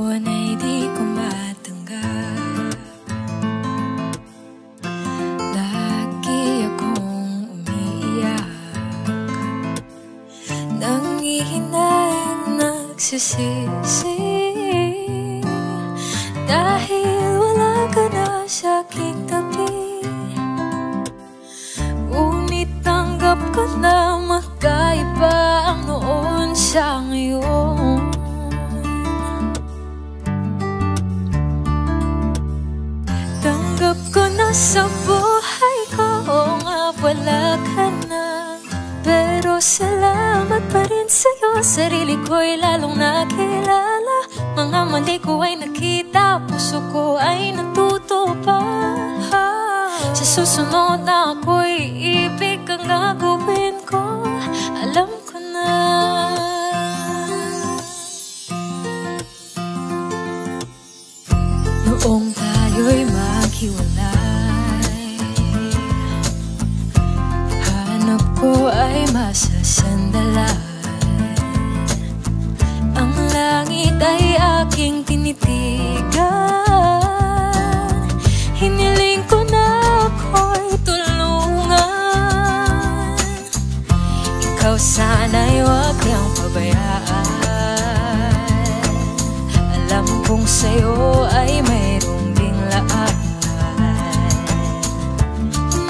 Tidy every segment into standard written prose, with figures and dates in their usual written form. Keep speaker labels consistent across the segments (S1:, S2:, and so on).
S1: noon ay di ko matanggap. Lagi akong umiiyak, nangihinayang nagsisisi, dahil wala ka na sa aking tabi. Ngunit tanggap ko na magkaiba ang noon sa ngayon. Tanggap ko na sa buhay ko nga wala ka na, pero salamat pa rin sa'yo. Sarili ko'y lalong nakilala, mga mali ko ay nakita, puso ko ay natuto pa. Sa susunod na ako'y ibig ang gagawin ko, alam ko na. Noong tayo'y maghiwalay, hanap ko ay masasandalan. Ang langit ay aking tinitigan, hiniling ko na ako'y tulungan. Ikaw sana'y huwag niyang pabayaan, alam kong sa'yo ay mayroong biglaan.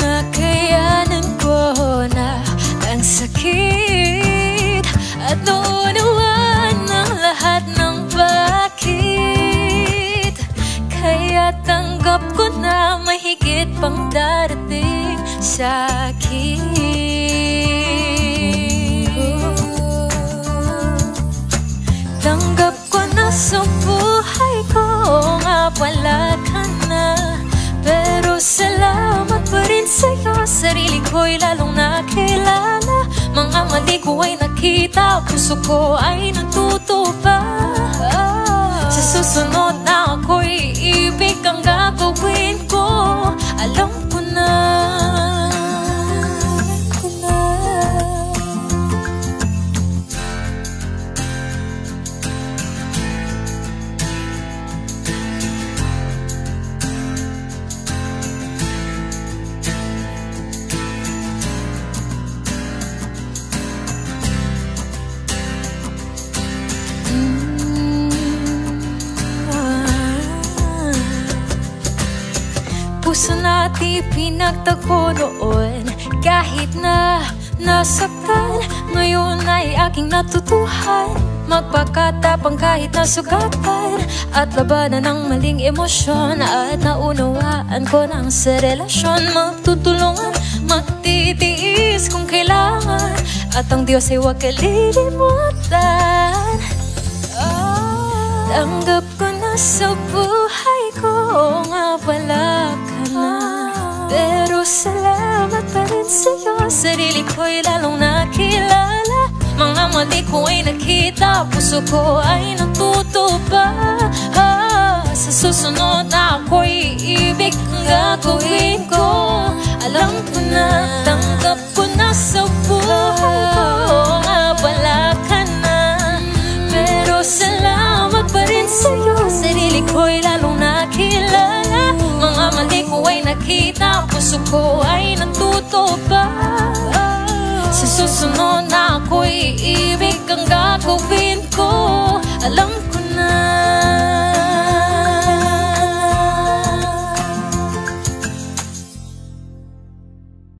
S1: Nakayanan ko na ang sakit at nauunawaan ng lahat ng bakit. Kaya tanggap ko na mahigit pang darating sa akin. Tanggap ko na sa buhay ko nga wala ka na, pero salamat pa rin sa'yo. Sarili ko'y lalong nakilala, mga mali ko ay nakita, puso ko ay natuto pa. Sa susunod na ako'y ibig ang gagawin ko, alam ko na. Puso natin pinagtagpo noon, kahit na nasaktan, ngayon ay aking natutuhan. Magpakatapang kahit nasugatan, at labanan ng maling emosyon, at naunawaan ko nang sa relasyon. Magtutulungan, magtitiis kung kailangan, at ang Diyos ay huwag kalilimutan. Tanggap ko na sa buhay ko nga wala ka na, pero salamat pa rin sa'yo. Sarili ko'y lalong nakilala, mga mali ko ay nakita, puso ko ay natuto pa. Sa susunod na ako'y ibig ang gagawin ko, alam ko na. Tanggap ko na sa buhay ko nga wala ka na, pero salamat pa rin sa'yo. Sarili ko'y lalong nakilala, mga mali ko ay nakita, puso ko ay natuto pa. Sa susunod